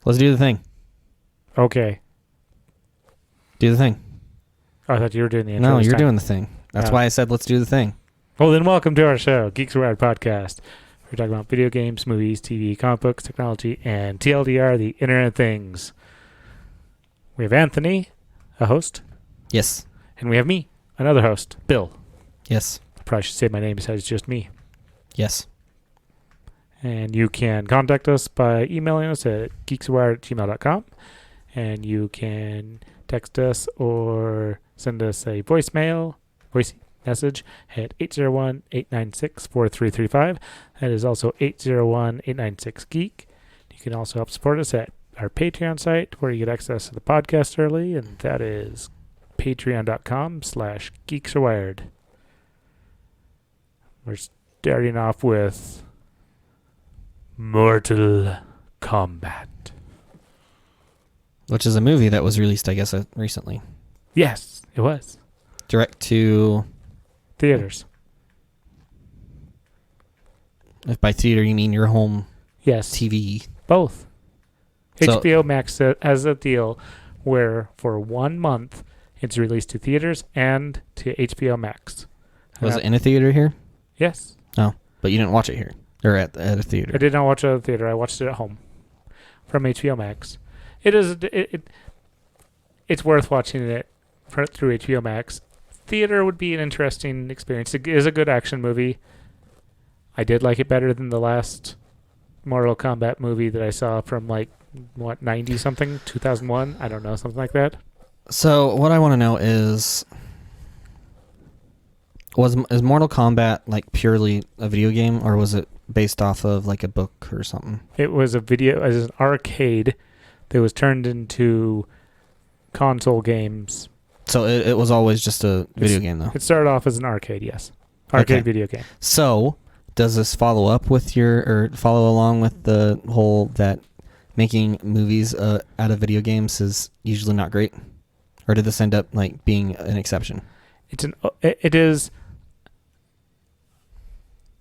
Let's do the thing. Okay. Do the thing. Oh, I thought you were doing the intro. No, this you're time. doing the thing. That's why I said let's do the thing. Well, then welcome to our show, Geeks Wired Podcast. We're talking about video games, movies, TV, comic books, technology, and TLDR, the Internet of Things. We have Anthony, a host. Yes. And we have me, another host, Bill. Yes. I probably should say my name besides just me. Yes. And you can contact us by emailing us at geekswired@gmail.com. And you can text us or send us a voice message at 801-896-4335. That is also 801-896-GEEK. You can also help support us at our Patreon site where you get access to the podcast early, and that is patreon.com/geekswired. We're starting off with Mortal Kombat. Which is a movie that was released, I guess, recently. Yes, it was. Direct to... Theaters. If by theater you mean your home Yes. TV. Both. So, HBO Max has a deal where for 1 month it's released to theaters and to HBO Max. was it in a theater here? Yes. Oh, but you didn't watch it here. Or at a theater. I did not watch it at the theater. I watched it at home from HBO Max. It's worth watching it through HBO Max. Theater would be an interesting experience. It is a good action movie. I did like it better than the last Mortal Kombat movie that I saw from 90 something, 2001. I don't know, something like that. So what I want to know is Mortal Kombat purely a video game, or was it based off of a book or something? It was an arcade that was turned into console games. So it was always just a video game, though? It started off as an arcade, yes. Arcade video game. So does this follow along with the whole that making movies out of video games is usually not great? Or did this end up being an exception? It is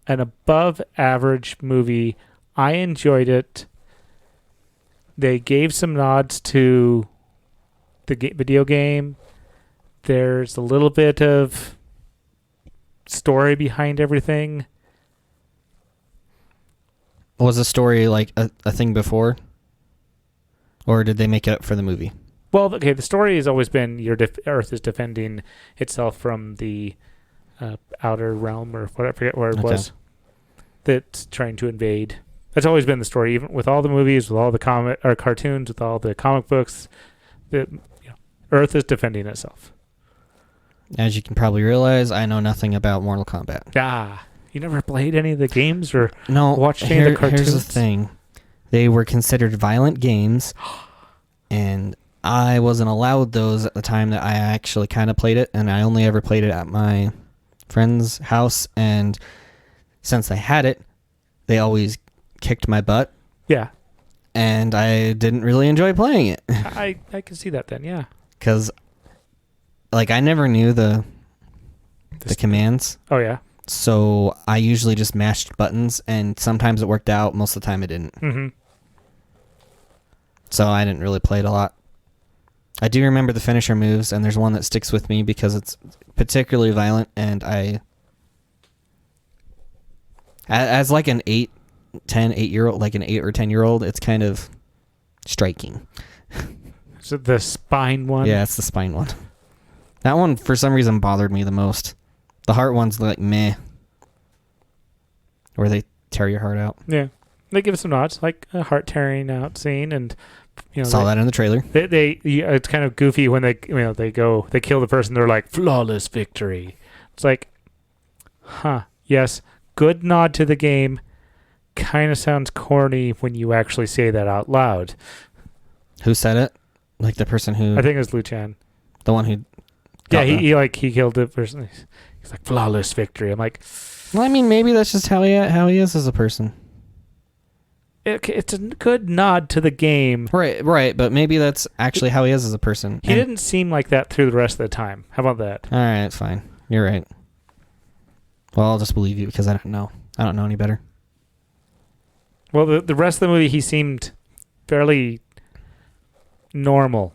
an above average movie. I enjoyed it. They gave some nods to the video game. There's a little bit of story behind everything. Was the story a thing before? Or did they make it up for the movie? Well, okay, the story has always been Earth is defending itself from the outer realm, or whatever, I forget where it was, that's trying to invade. That's always been the story, even with all the movies, with all the cartoons, with all the comic books. Earth is defending itself. As you can probably realize, I know nothing about Mortal Kombat. You never played any of the games or watched any of the cartoons? Here's the thing. They were considered violent games, and I wasn't allowed those at the time that I actually kind of played it, and I only ever played it at my friend's house, and since I had it, they always kicked my butt. Yeah. And I didn't really enjoy playing it. I can see that then, yeah. Because, I never knew the commands. Oh, yeah. So I usually just mashed buttons, and sometimes it worked out. Most of the time it didn't. Mm-hmm. So I didn't really play it a lot. I do remember the finisher moves, and there's one that sticks with me because it's particularly violent, and as an 8-year-old, an 8 or 10-year-old, it's kind of striking. Is it the spine one? Yeah, it's the spine one. That one, for some reason, bothered me the most. The heart one's meh. Where they tear your heart out. Yeah. They give some nods, like a heart tearing out scene, and saw that in the trailer. It's kind of goofy when they kill the person, they're like, flawless victory. It's yes, good nod to the game. Kind of sounds corny when you actually say that out loud. Who said it? The person who... I think it was Liu Chan. The one who... Yeah, he killed the person. He's like, flawless victory. I'm like... Well, I mean, maybe that's just how he is as a person. It's a good nod to the game. Right, but maybe that's actually how he is as a person. He didn't seem like that through the rest of the time. How about that? All right, it's fine. You're right. Well, I'll just believe you because I don't know. I don't know any better. Well, the rest of the movie, he seemed fairly normal.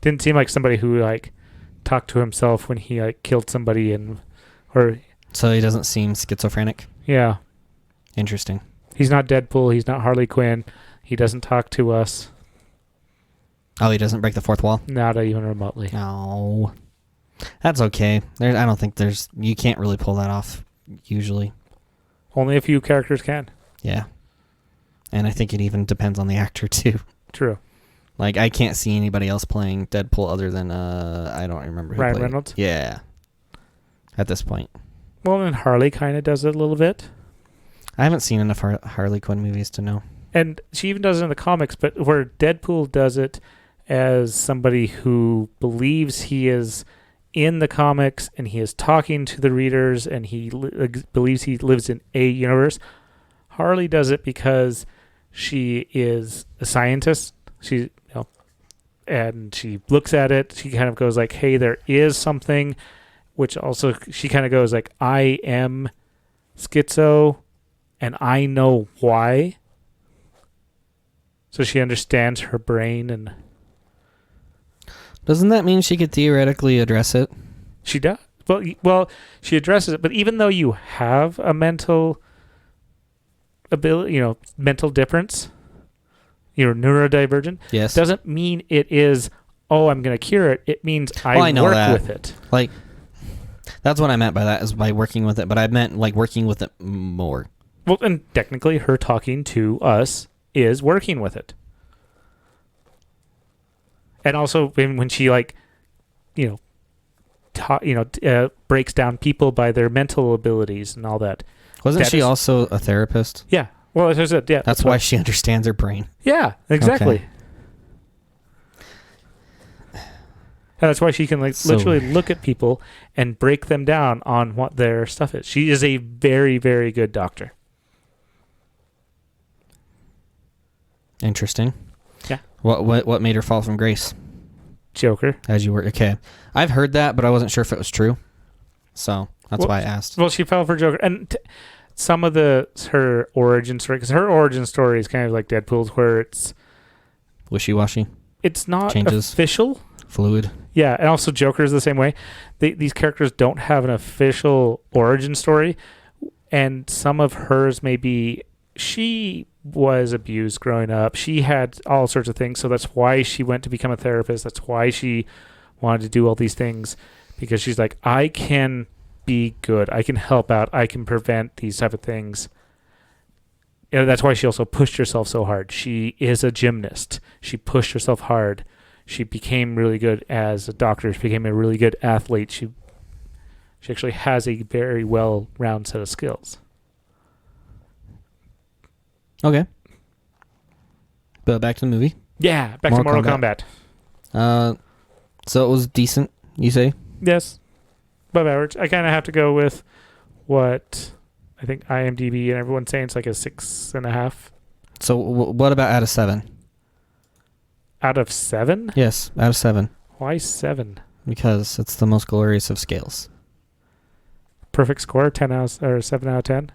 Didn't seem like somebody who like talked to himself when he like killed somebody or So he doesn't seem schizophrenic. yeah. Interesting. He's not Deadpool. He's not Harley Quinn. He doesn't talk to us. Oh, he doesn't break the fourth wall? Not even remotely. No. That's okay. I don't think you can't really pull that off usually. Only a few characters can. Yeah. And I think it even depends on the actor too. True. Like, I can't see anybody else playing Deadpool other than, I don't remember who Ryan played it. Reynolds? Yeah. At this point. Well, and Harley kind of does it a little bit. I haven't seen enough Harley Quinn movies to know. And she even does it in the comics, but where Deadpool does it as somebody who believes he is in the comics and he is talking to the readers and he believes he lives in a universe. Harley does it because she is a scientist. And she looks at it. She kind of goes like, hey, there is something, which also she kind of goes like, I am schizo and I know why. So she understands her brain. And doesn't that mean she could theoretically address it? she does. Well, she addresses it, but even though you have a mental ability, mental difference, you're neurodivergent, yes, doesn't mean it is, oh, I'm going to cure it. It means I know work that. with it. Like, that's what I meant by that, is by working with it, but I meant like working with it more. Well, and technically her talking to us is working with it. And also when she breaks down people by their mental abilities and all that. Wasn't she also a therapist? Yeah. Well, as I said, yeah. That's why she understands her brain. Yeah, exactly. Okay. And that's why she can literally look at people and break them down on what their stuff is. She is a very, very good doctor. Interesting. Yeah. What made her fall from grace? Joker. As you were okay. I've heard that, but I wasn't sure if it was true. So that's why I asked. Well, she fell for Joker, and some of her origin story, because her origin story is kind of like Deadpool's, where it's wishy-washy. It's not changes. Official. Fluid. Yeah, and also Joker is the same way. These characters don't have an official origin story, and some of hers may be she was abused growing up. She had all sorts of things, so that's why she went to become a therapist. That's why she wanted to do all these things, because she's like, I can be good. I can help out. I can prevent these type of things. And that's why she also pushed herself so hard. She is a gymnast. She pushed herself hard. She became really good as a doctor. She became a really good athlete. She actually has a very well-rounded set of skills. Okay. But back to the movie. Yeah, back to Mortal Kombat. So it was decent, you say? Yes. Above average. I kind of have to go with what I think IMDb and everyone's saying it's like a 6.5. So what about out of 7? Out of 7? Yes, out of 7. Why 7? Because it's the most glorious of scales. Perfect score, 7 out of 10?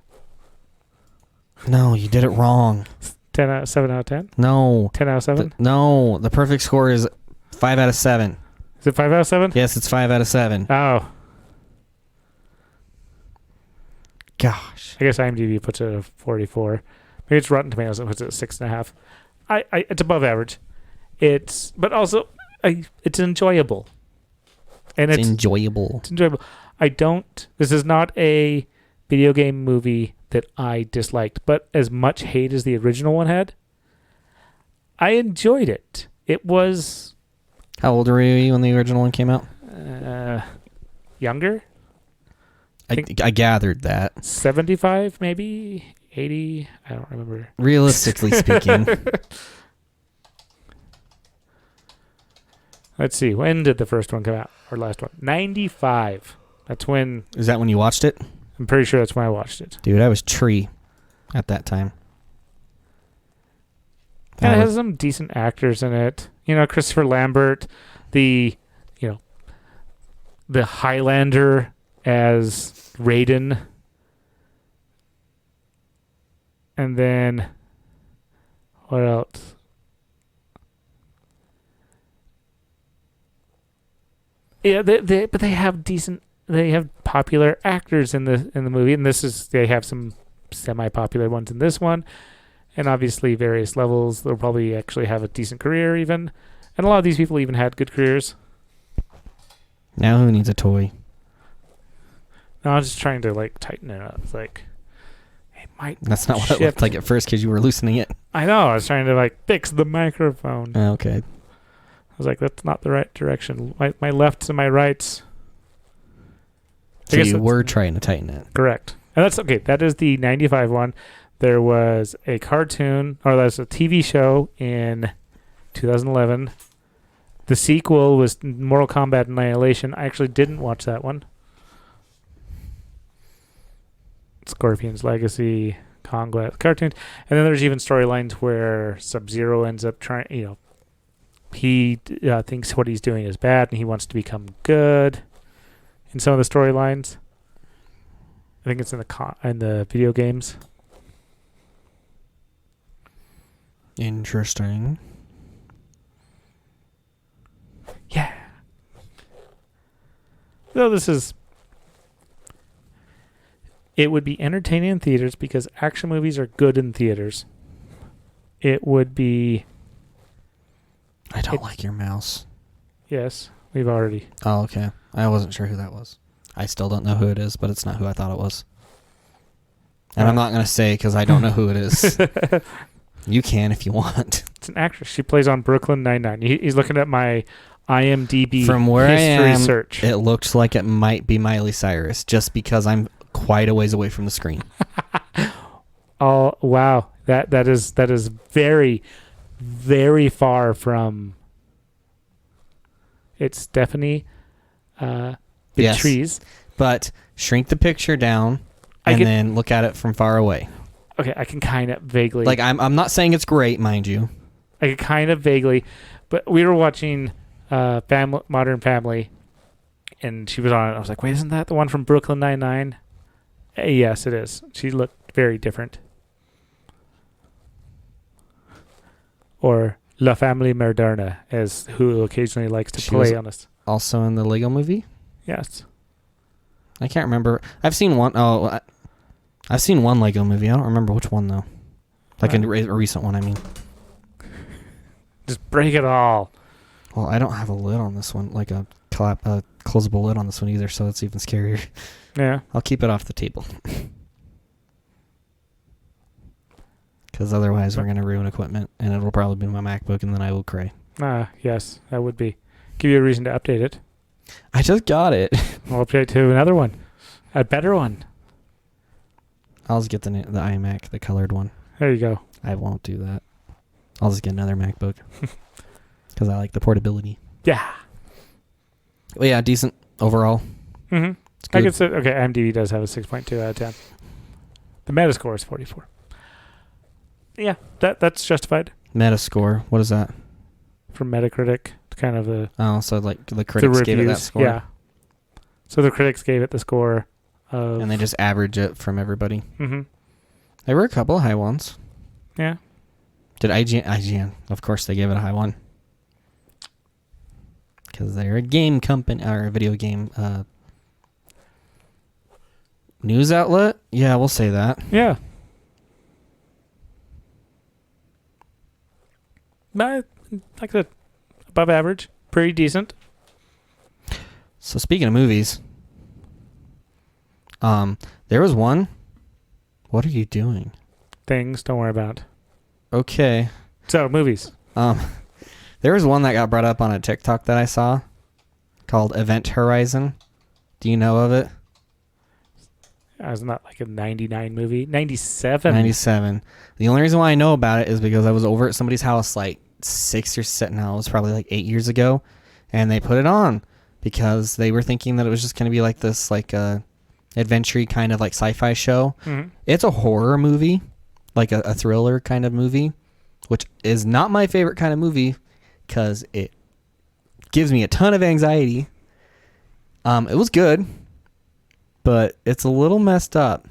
No, you did it wrong. 7 out of 10? No. 10 out of 7? No, the perfect score is 5 out of 7. Is it 5 out of 7? Yes, it's 5 out of 7. Oh. Gosh. I guess IMDb puts it at 44. Maybe it's Rotten Tomatoes that puts it at 6.5. It's above average. But also, it's enjoyable. And it's enjoyable. It's enjoyable. This is not a video game movie that I disliked, but as much hate as the original one had, I enjoyed it. It was... How old were you when the original one came out? Younger? I gathered that. 75, maybe? 80? I don't remember. Realistically speaking. Let's see. When did the first one come out? Or last one? 95. That's when... Is that when you watched it? I'm pretty sure that's when I watched it. Dude, I was tree at that time. And it has some decent actors in it. Christopher Lambert, the Highlander as Raiden. And then, what else? Yeah, but they have decent. They have popular actors in the movie, and they have some semi-popular ones in this one, and obviously various levels. They'll probably actually have a decent career even, and a lot of these people even had good careers. Now who needs a toy? No, I was just trying to like tighten it up. It's like it might. That's not what it looked like at first because you were loosening it. I know. I was trying to like fix the microphone. Okay. I was like, that's not the right direction. My lefts and my rights. So you were trying to tighten it. Correct. And that's okay. That is the 95 one. There was a cartoon, or there's a TV show in 2011. The sequel was Mortal Kombat Annihilation. I actually didn't watch that one. Scorpion's Legacy, Kombat cartoons. And then there's even storylines where Sub-Zero ends up trying, he thinks what he's doing is bad and he wants to become good in some of the storylines. I think it's in the video games. Interesting. Yeah. So it would be entertaining in theaters because action movies are good in theaters. It would be... I don't like your mouse. Yes, we've already... Oh, okay. I wasn't sure who that was. I still don't know who it is, but it's not who I thought it was. And I'm not going to say because I don't know who it is. You can if you want. It's an actress. She plays on Brooklyn Nine-Nine. He's looking at my IMDb From where history I am, search. It looked like it might be Miley Cyrus just because I'm quite a ways away from the screen. Oh, wow. That is very, very far from... It's Stephanie Beatriz. But shrink the picture down and then look at it from far away. Okay, I can kind of vaguely... Like, I'm not saying it's great, mind you. I can kind of vaguely... But we were watching Modern Family, and she was on it. I was like, wait, isn't that the one from Brooklyn Nine-Nine? Yes, it is. She looked very different. Or La Famille Moderna, as who occasionally likes to play on us. Also in the Lego movie? Yes. I can't remember. I've seen one. Oh, I've seen one Lego movie. I don't remember which one, though. Like a recent one, I mean. Just break it all. Well, I don't have a lid on this one, like a closable lid on this one either, so it's even scarier. Yeah. I'll keep it off the table. Because otherwise we're going to ruin equipment, and it'll probably be my MacBook, and then I will cry. Yes, that would be. Give you a reason to update it. I just got it. I'll update to another one. A better one. I'll just get the iMac, the colored one. There you go. I won't do that. I'll just get another MacBook. Because I like the portability. Yeah. Well, yeah, decent overall. Mm-hmm. It's good. I could say, okay, IMDb does have a 6.2 out of 10. The Metascore is 44. Yeah, that's justified. Metascore, what is that? From Metacritic, kind of the... Oh, so like the critics gave it that score? Yeah. So the critics gave it the score of... And they just average it from everybody? Mm-hmm. There were a couple of high ones. Yeah. Did IGN? Of course they gave it a high one. Because they're a game company, or a video game news outlet? Yeah, we'll say that. Yeah. But, like I said, above average. Pretty decent. So speaking of movies, there was one. What are you doing? Things, don't worry about. Okay. So, movies. There was one that got brought up on a TikTok that I saw called Event Horizon. Do you know of it? It's not like a 99 movie. 97. 97. The only reason why I know about it is because I was over at somebody's house like 6 or 7, no, it was probably like 8 years ago, and they put it on because they were thinking that it was just going to be like this like adventure kind of like sci-fi show. Mm-hmm. It's a horror movie, like a thriller kind of movie, which is not my favorite kind of movie because it gives me a ton of anxiety. It was good, but it's a little messed up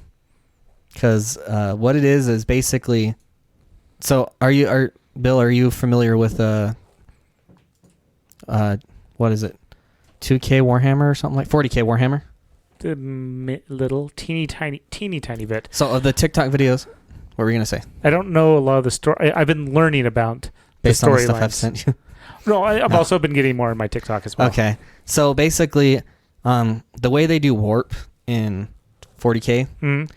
because what it is basically. So Bill? Are you familiar with what is it? 2K Warhammer or something like 40K Warhammer. The little teeny tiny bit. So of the TikTok videos, what were you gonna say? I don't know a lot of the story. I've been learning about Based the on the storylines. stuff I've sent you. No, I've also been getting more in my TikTok as well. Okay. So basically, the way they do warp in 40K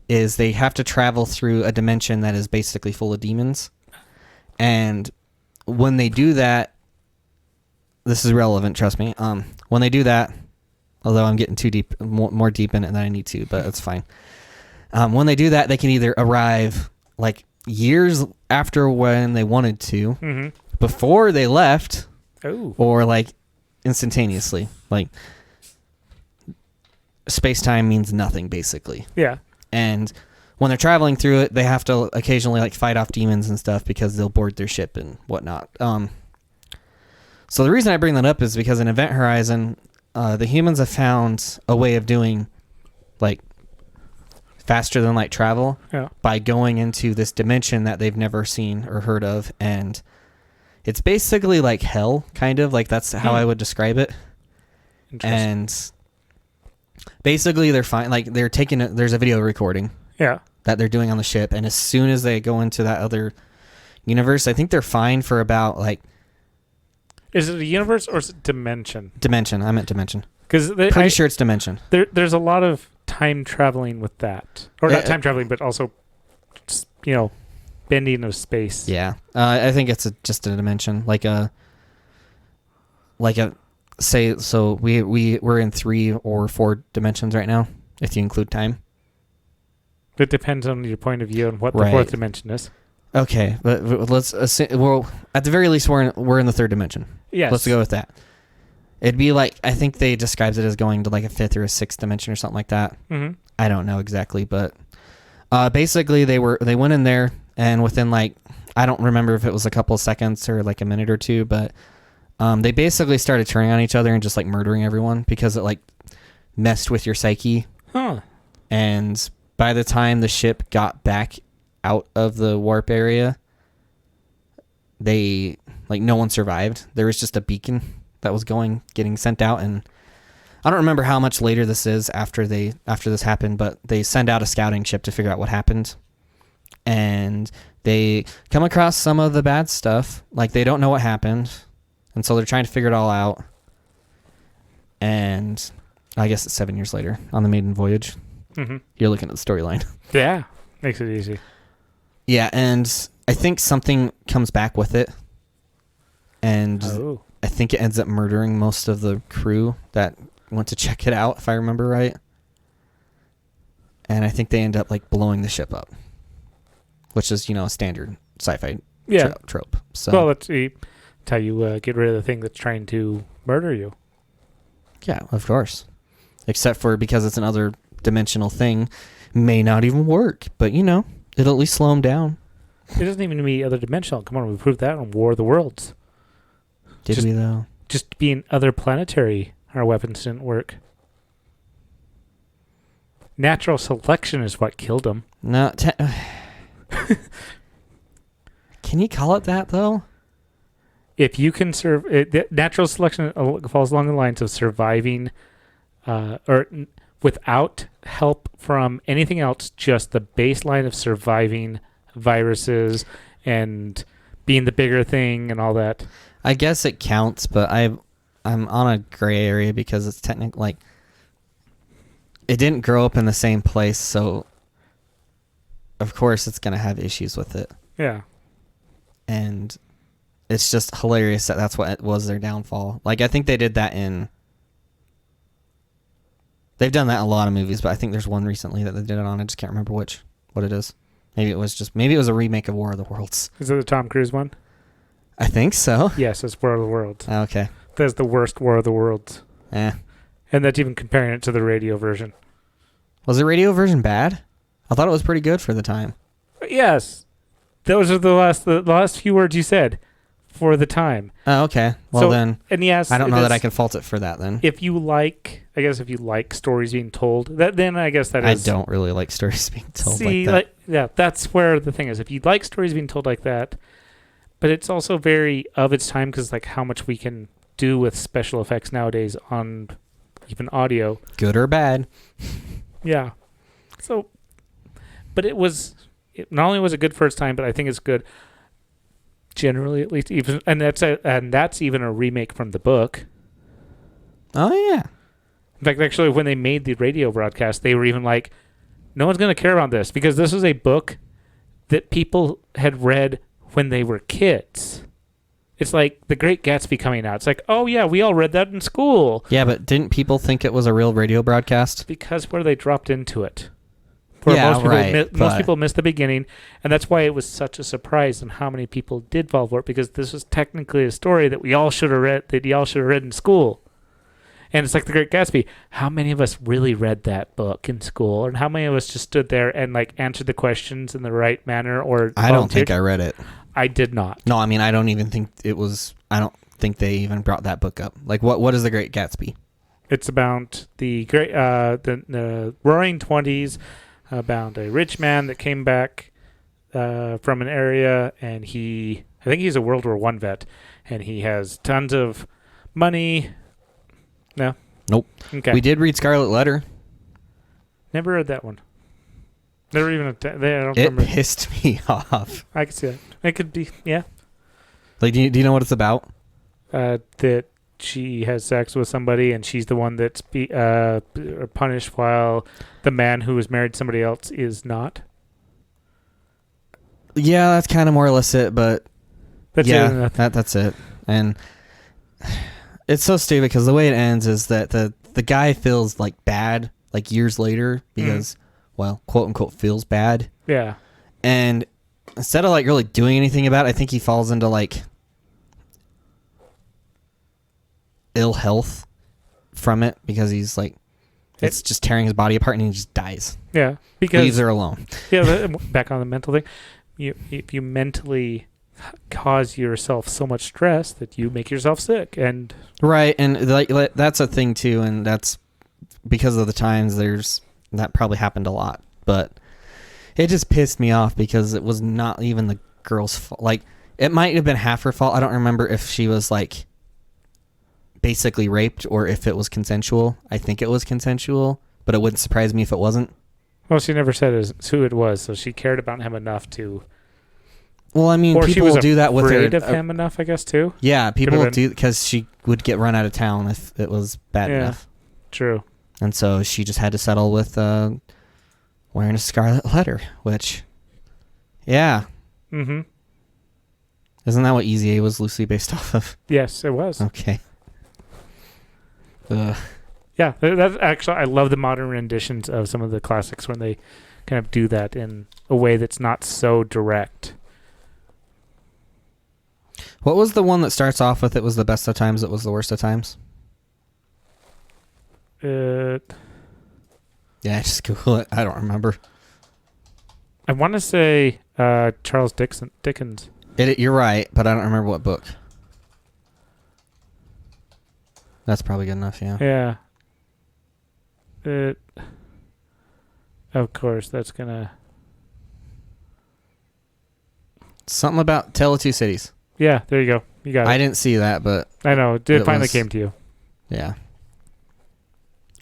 is they have to travel through a dimension that is basically full of demons. And when they do that, this is relevant, trust me. When they do that, although I'm getting too deep, more deep in it than I need to, but it's fine. When they do that, they can either arrive like years after when they wanted to, before they left, or like instantaneously. Like space-time means nothing, basically. Yeah. And when they're traveling through it, they have to occasionally like fight off demons and stuff because they'll board their ship and whatnot. So the reason I bring that up is because in Event Horizon, the humans have found a way of doing like faster than light travel by going into this dimension that they've never seen or heard of, and it's basically like hell, kind of like that's how I would describe it. And basically they're fine, like they're taking it, there's a video recording that they're doing on the ship, and as soon as they go into that other universe, I think they're fine for about like, is it a universe or is it dimension? Dimension. I meant dimension. Because pretty sure it's dimension. There's a lot of time traveling with that, or not time traveling, but also, bending of space. Yeah, I think it's just a dimension, like a say. So we're in 3 or 4 dimensions right now, if you include time. It depends on your point of view and what the 4th dimension is. Okay, but let's assume, well, at the very least, we're in the 3rd dimension. Yes. Let's go with that. It'd be like, I think they described it as going to like a 5th or a 6th dimension or something like that. I don't know exactly, but basically they went in there, and within like, I don't remember if it was a couple of seconds or like a minute or two, but they basically started turning on each other and just like murdering everyone because it like messed with your psyche. And by the time the ship got back out of the warp area, no one survived. There was just a beacon that was getting sent out, and I don't remember how much later this is after this happened, but they send out a scouting ship to figure out what happened, and they come across some of the bad stuff. Like, they don't know what happened, and so they're trying to figure it all out. And I guess it's 7 years later on the maiden voyage. You're looking at the storyline. Yeah, makes it easy. Yeah, and I think something comes back with it, and I think it ends up murdering most of the crew that went to check it out, if I remember right. And I think they end up like blowing the ship up, which is, a standard sci-fi trope. So, well, that's how you get rid of the thing that's trying to murder you. Yeah, of course. Except for because it's another dimensional thing, may not even work, but it'll at least slow them down. It doesn't even mean other dimensional. Come on, we proved that on War of the Worlds. Did we though? Just being other planetary, our weapons didn't work. Natural selection is what killed them. No, can you call it that though? If you can natural selection falls along the lines of surviving, or without help from anything else, just the baseline of surviving viruses and being the bigger thing and all that. I guess it counts, but I'm on a gray area because it's technically like it didn't grow up in the same place, so of course it's gonna have issues with it. Yeah, and it's just hilarious that that's what was their downfall. Like, I think they did that they've done that in a lot of movies, but I think there's one recently that they did it on. I just can't remember what it is. Maybe it was a remake of War of the Worlds. Is it the Tom Cruise one? I think so. Yes, it's War of the Worlds. Okay. That's the worst War of the Worlds. And that's even comparing it to the radio version. Was the radio version bad? I thought it was pretty good for the time. Yes. Those are the last few words you said. For the time. Oh, okay. Well, then, and yes, I don't know that I can fault it for that then. If you like stories being told, then I guess that is... I don't really like stories being told like that. That's where the thing is. If you like stories being told like that, but it's also very of its time because like how much we can do with special effects nowadays on even audio. Good or bad. Yeah. So, but not only was it good first time, but I think it's good generally, at least, even, and that's even a remake from the book. Oh yeah. In fact, actually, when they made the radio broadcast, they were even like, no one's going to care about this because this is a book that people had read when they were kids. It's like The Great Gatsby coming out. It's like, oh yeah, we all read that in school. Yeah, but didn't people think it was a real radio broadcast? Because where they dropped into it. Most people missed the beginning, and that's why it was such a surprise on how many people did fall for it, because this was technically a story that we all should have read in school. And it's like The Great Gatsby. How many of us really read that book in school? And how many of us just stood there and like answered the questions in the right manner? Or I don't think I read it. I did not. No, I mean, I don't even think it was... I don't think they even brought that book up. Like, what is The Great Gatsby? It's about the Roaring 20s, about a rich man that came back from an area, and I think he's a World War I vet, and he has tons of money. No? Nope. Okay. We did read Scarlet Letter. Never read that one. Never even... I don't It remember. pissed me off. I can see that. It could be, yeah. Like, do you know what it's about? That she has sex with somebody, and she's the one that's punished, while the man who is married to somebody else is not. Yeah, that's kind of more or less it, but That's it. that's it. And it's so stupid because the way it ends is that the guy feels like bad like years later because, well, quote unquote, feels bad. Yeah. And instead of like really doing anything about it, I think he falls into like ill health from it because he's like, it's just tearing his body apart and he just dies. Yeah. Because leaves her alone. Yeah. Back on the mental thing. If you mentally cause yourself so much stress that you make yourself sick, and right, and like that's a thing too, and that's because of the times that probably happened a lot, but it just pissed me off because it was not even the girl's fault. Like, it might have been half her fault. I don't remember if she was like basically raped or if it was consensual. I think it was consensual, but it wouldn't surprise me if it wasn't. Well, she never said who it was, so she cared about him enough to... Well, I mean, or people will do that with her. Afraid of him enough, I guess, too. Yeah, people will do, because she would get run out of town if it was bad enough. True. And so she just had to settle with wearing a scarlet letter, which, yeah. Mm-hmm. Isn't that what Easy A was loosely based off of? Yes, it was. Okay. Yeah, that's actually, I love the modern renditions of some of the classics when they kind of do that in a way that's not so direct. What was the one that starts off with it was the best of times, it was the worst of times? Yeah, just Google it. I don't remember. I want to say Charles Dickens. You're right, but I don't remember what book. That's probably good enough, yeah. Yeah. Of course, that's going to... Something about Tale of Two Cities. Yeah, there you go. You got it. I didn't see that, but... I know. It finally came to you. Yeah.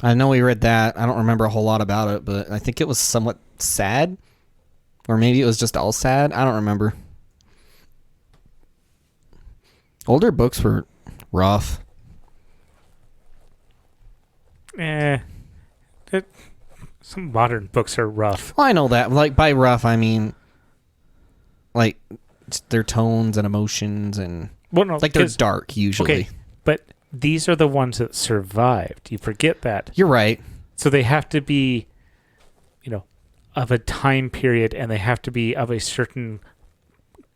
I know we read that. I don't remember a whole lot about it, but I think it was somewhat sad. Or maybe it was just all sad. I don't remember. Older books were rough. Some modern books are rough. Well, I know that. Like, by rough, I mean, like, their tones and emotions and... Well, no, like, they're dark, usually. Okay, but these are the ones that survived. You forget that. You're right. So they have to be, of a time period, and they have to be of a certain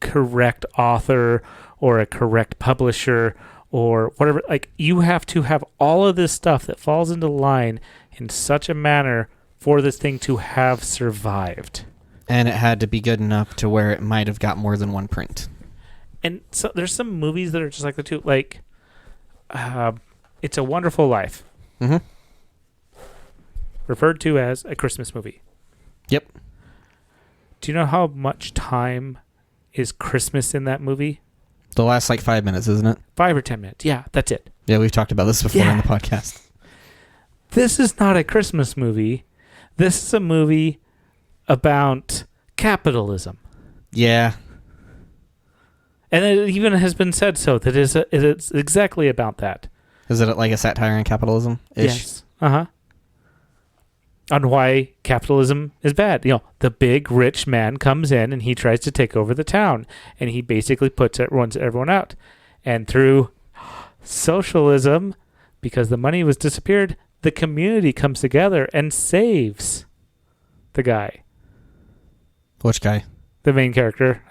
correct author or a correct publisher or whatever. Like, you have to have all of this stuff that falls into line in such a manner for this thing to have survived. And it had to be good enough to where it might have got more than one print. And so there's some movies that are just like the two, like It's a Wonderful Life. Mm-hmm. Referred to as a Christmas movie. Yep. Do you know how much time is Christmas in that movie? The last 5 minutes, isn't it? 5 or 10 minutes. Yeah, that's it. Yeah, we've talked about this before in the podcast. This is not a Christmas movie. This is a movie about capitalism. Yeah. And it even has been said so that it's exactly about that. Is it like a satire on capitalism? Yes. Uh-huh. On why capitalism is bad. The big rich man comes in and he tries to take over the town, and he basically runs everyone out. And through socialism, because the money was disappeared, the community comes together and saves the guy. Which guy? The main character.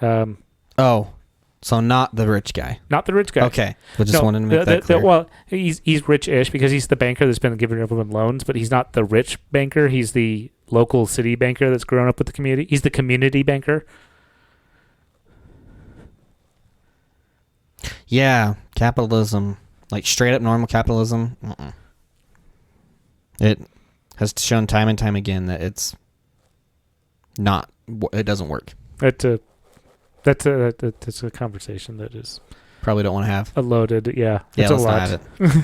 So not the rich guy. Not the rich guy. Okay. We just wanted to make that clear. Well, he's rich-ish because he's the banker that's been giving everyone loans, but he's not the rich banker. He's the local city banker that's grown up with the community. He's the community banker. Yeah, capitalism, straight up normal capitalism. It has shown time and time again that it's not. It doesn't work. That's a conversation that is probably don't want to have a loaded. Yeah, yeah. it's Let's a lot. not have it.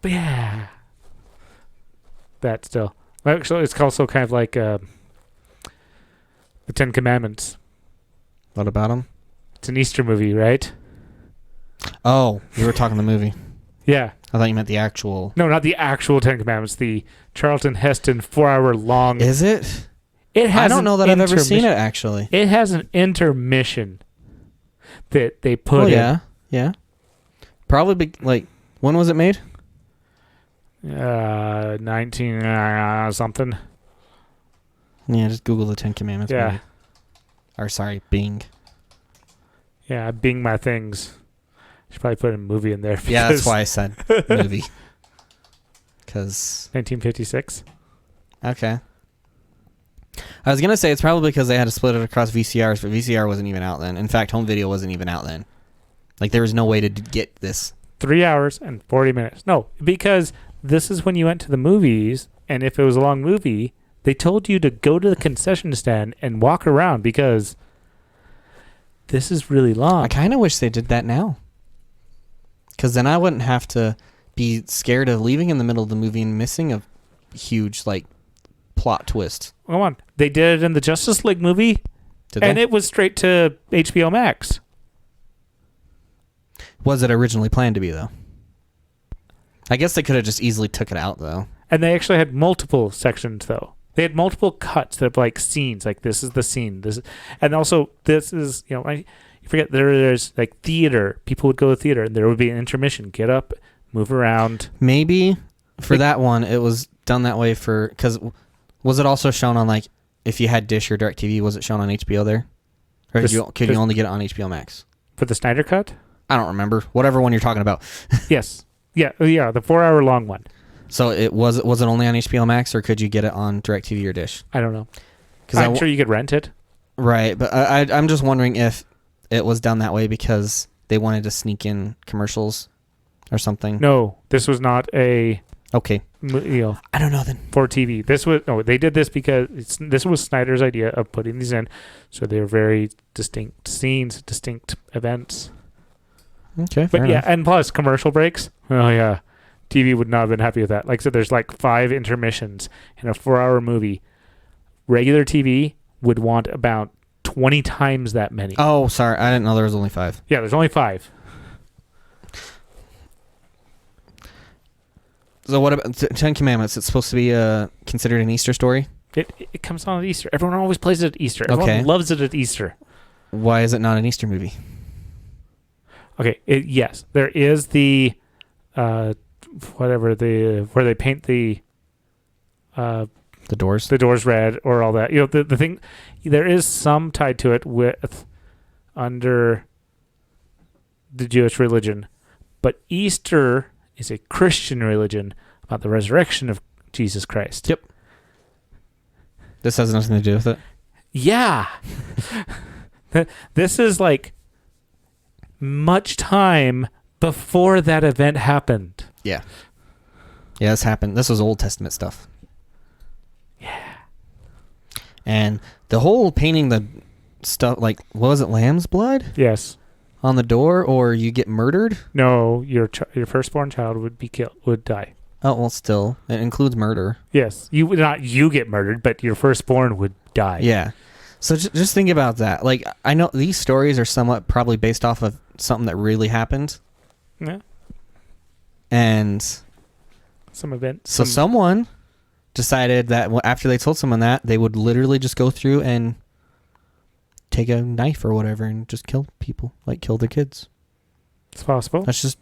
But yeah, that still. Actually, it's also kind of like the Ten Commandments. What about him? It's an Easter movie, right? Oh, you were talking the movie. Yeah. I thought you meant the actual. No, not the actual Ten Commandments. The Charlton Heston 4-hour long. Is it? It has. I don't know that I've ever seen it actually. It has an intermission that they put in. Yeah. Probably when was it made? 19 something. Yeah, just Google the Ten Commandments. Yeah. Movie. Or sorry, Bing. Yeah, Bing my things. Should probably put a movie in there. Yeah, that's why I said movie. Because 1956. Okay. I was gonna say it's probably because they had to split it across VCRs, but VCR wasn't even out then. In fact, home video wasn't even out then. There was no way to get this. 3 hours and 40 minutes. No, because this is when you went to the movies, and if it was a long movie, they told you to go to the concession stand and walk around because this is really long. I kind of wish they did that now. Because then I wouldn't have to be scared of leaving in the middle of the movie and missing a huge, plot twist. Come on. They did it in the Justice League movie, and it was straight to HBO Max. Was it originally planned to be, though? I guess they could have just easily took it out, though. And they actually had multiple sections, though. They had multiple cuts that have scenes, this is the scene. And also, this is, you forget there's theater. People would go to theater, and there would be an intermission. Get up, move around. Maybe for that one, it was done that way because was it also shown on, if you had Dish or DirecTV, was it shown on HBO there? Or could you only get it on HBO Max? For the Snyder Cut? I don't remember. Whatever one you're talking about. Yes. Yeah, the 4-hour long one. So was it only on HBO Max, or could you get it on DirecTV or Dish? I don't know. I'm sure you could rent it. Right, but I'm just wondering if it was done that way because they wanted to sneak in commercials or something. No, this was not a... Okay. I don't know then. For TV. They did this because this was Snyder's idea of putting these in, so they were very distinct scenes, distinct events. Okay, but yeah, and plus commercial breaks. Oh yeah, TV would not have been happy with that. Like I said, there's 5 intermissions in a 4-hour movie. Regular TV would want about 20 times that many. Oh, sorry, I didn't know there was only 5. Yeah, there's only 5. So what about Ten Commandments? It's supposed to be considered an Easter story? It comes on at Easter. Everyone always plays it at Easter. Everyone loves it at Easter. Why is it not an Easter movie? Okay, yes, there is the where they paint the doors red or all that. The thing, there is some tied to it with under the Jewish religion, but Easter is a Christian religion about the resurrection of Jesus Christ. Yep. This has nothing to do with it? Yeah. This is much time before that event happened. Yeah. Yeah, this happened. This was Old Testament stuff. Yeah. And the whole painting the stuff, what was it, lamb's blood? Yes. on the door, or you get murdered? No, your firstborn child would die. Oh, well, still, it includes murder. Yes, you get murdered, but your firstborn would die. Yeah. So just think about that. Like, I know these stories are somewhat probably based off of something that really happened. Yeah. And some event. So someone decided that after they told someone that, they would literally just go through and take a knife or whatever and just kill people, like kill their kids. It's possible. It's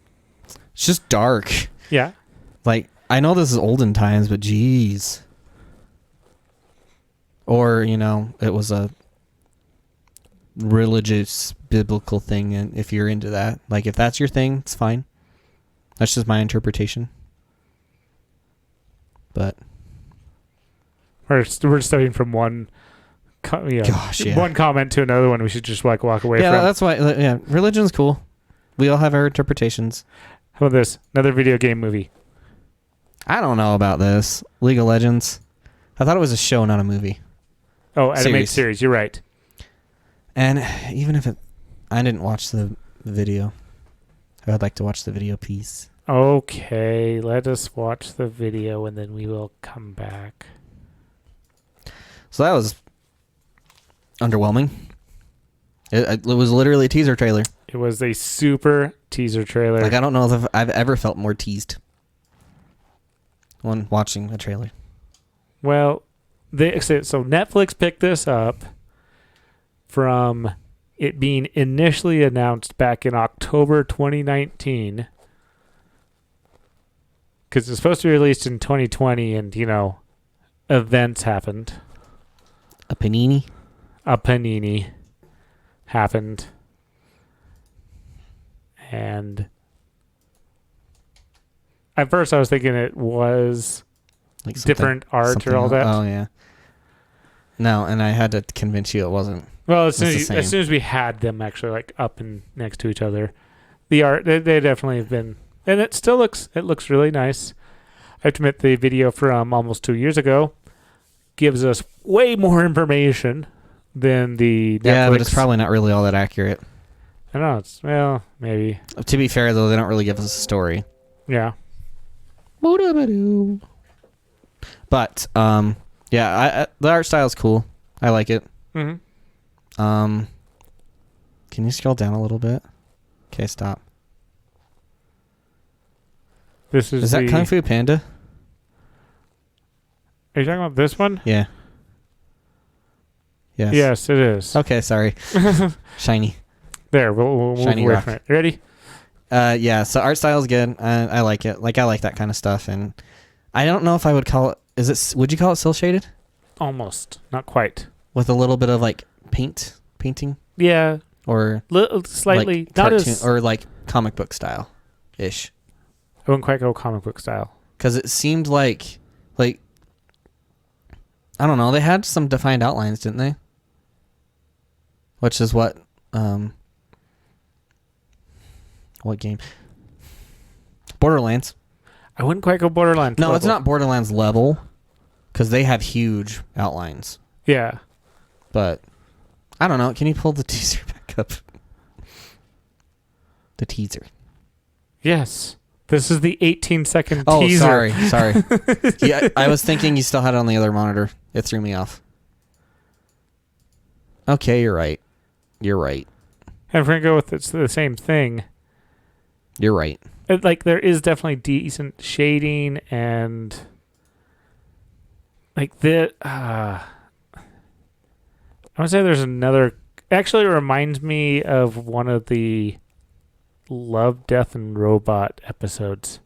just dark. Yeah. Like, I know this is olden times, but geez. Or, it was a religious, biblical thing, and if you're into that. Like, if that's your thing, it's fine. That's just my interpretation. But we're studying from one one comment to another one we should just walk away from. Yeah, that's why. Yeah, religion's cool. We all have our interpretations. How about this? Another video game movie. I don't know about this. League of Legends. I thought it was a show, not a movie. Oh, animated series. You're right. And even if I didn't watch the video. I would like to watch the video piece. Okay, let us watch the video and then we will come back. So that was underwhelming. It was literally a teaser trailer. It was a super teaser trailer. Like, I don't know if I've ever felt more teased when watching a trailer. Well, so Netflix picked this up from it being initially announced back in October 2019. Because it's supposed to be released in 2020 and, events happened. A panini happened. And at first I was thinking it was like different art or all that. Oh, yeah. No, and I had to convince you it wasn't. Well, as soon as we had them actually like up and next to each other, the art, they definitely have been, and it still looks really nice. I have to admit the video from almost 2 years ago gives us way more information than the Netflix. Yeah, but it's probably not really all that accurate. I don't know. Maybe. To be fair, though, they don't really give us a story. Yeah. But, yeah, the art style is cool. I like it. Mm-hmm. Can you scroll down a little bit? Okay, stop. Is that Kung Fu Panda? Are you talking about this one? Yeah. Yes. Yes, it is. Okay, sorry. Shiny. There, we'll move Shiny away rock. from it. Ready? Yeah, so art style is good. I like it. Like, I like that kind of stuff. And I don't know if I would call it... Would you call it cel shaded? Almost. Not quite. With a little bit of, like, painting? Yeah. Or... slightly. Like not cartoon, as... Or, like, comic book style-ish. I wouldn't quite go comic book style. Because it seemed like... I don't know. They had some defined outlines, didn't they? Which is what... what game? Borderlands. I wouldn't quite go Borderlands. No, level. it's not Borderlands level. Because they have huge outlines. Yeah. But, I don't know. Can you pull the teaser back up? The teaser. Yes. This is the 18-second teaser. teaser. Oh, sorry. Yeah, I was thinking you still had it on the other monitor. It threw me off. Okay, you're right. And if we're going to go with the same thing. You're right. There is definitely decent shading and... I would say there's another... Actually, it reminds me of one of the Love, Death, and Robot episodes.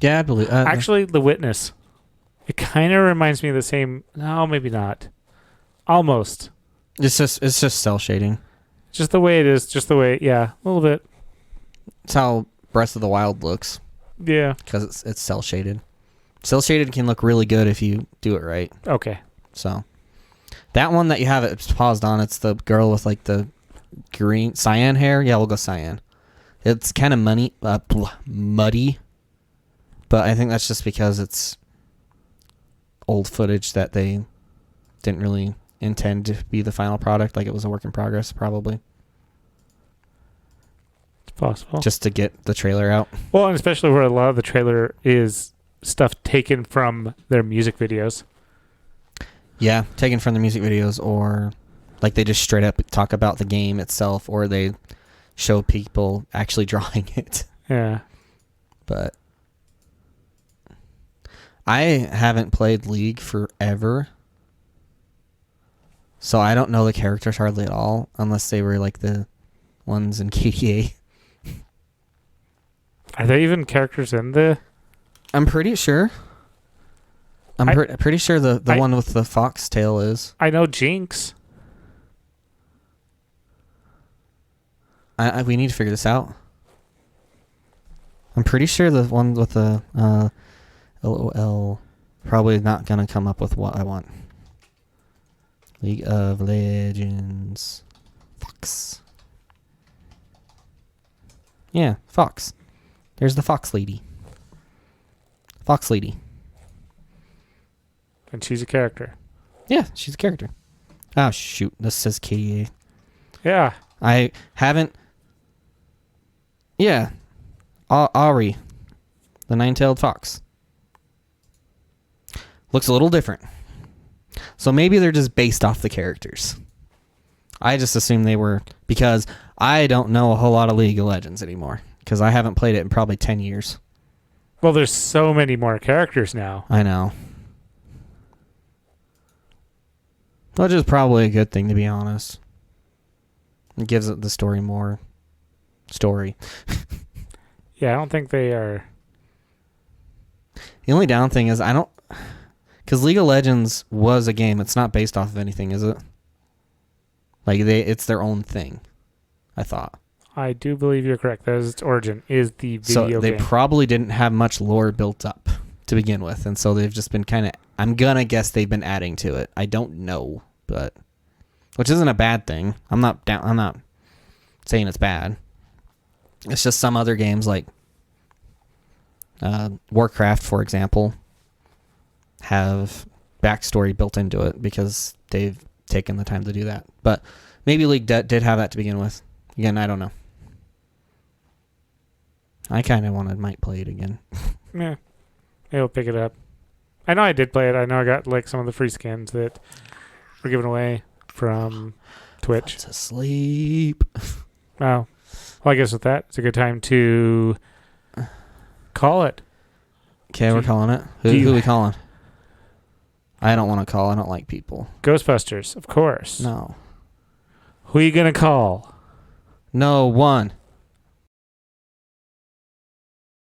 Yeah, I believe... Actually, The Witness. It kind of reminds me of the same... No, maybe not. Almost. It's just cell shading. Just the way it is. Just the way... Yeah, a little bit. It's how Breath of the Wild looks. Yeah. Because it's cell shaded. Cell shaded can look really good if you do it right. Okay. So, that one that you have it paused on, it's the girl with like the green cyan hair. Yeah, we'll go cyan. It's kind of muddy, but I think that's just because it's old footage that they didn't really intend to be the final product. Like, it was a work in progress, probably. Possible. just to get the trailer out. Well, and especially where a lot of the trailer is stuff taken from their music videos. Yeah, taken from the music videos, or like they just straight up talk about the game itself, or they show people actually drawing it. Yeah. But I haven't played League forever, so I don't know the characters hardly at all, unless they were like the ones in KDA. Are there even characters in the... I'm pretty sure. I'm pretty sure the one with the foxtail is. I know Jinx. We need to figure this out. I'm pretty sure the one with the LOL probably not gonna come up with what I want. League of Legends Fox. Yeah, Fox. There's the Fox lady. Fox lady. And she's a character. Yeah, she's a character. Oh shoot, this says KDA. Yeah. I haven't. Yeah, Ari, the nine-tailed fox. Looks a little different. So maybe they're just based off the characters. I just assumed they were, because I don't know a whole lot of League of Legends anymore, because I haven't played it in probably 10 years. Well, there's so many more characters now. I know. Which is probably a good thing, to be honest. It gives it the story more story. Yeah, I don't think they are... The only down thing is I don't... Because League of Legends was a game. It's not based off of anything, is it? Like, it's their own thing, I thought. I do believe you're correct. That is its origin, is the video game. So they probably didn't have much lore built up to begin with, and so they've just been kind of... I'm gonna guess they've been adding to it. I don't know, but... Which isn't a bad thing. I'm not saying it's bad. It's just some other games like Warcraft, for example, have backstory built into it because they've taken the time to do that. But maybe League did have that to begin with. Again, I don't know. I kind of might play it again. Yeah. Maybe I'll pick it up. I know I did play it. I know I got like some of the free skins that were given away from Twitch. To sleep. Oh. Well, I guess with that, it's a good time to call it. Okay, we're calling it. Who are we calling? I don't want to call. I don't like people. Ghostbusters, of course. No. Who are you going to call? No one.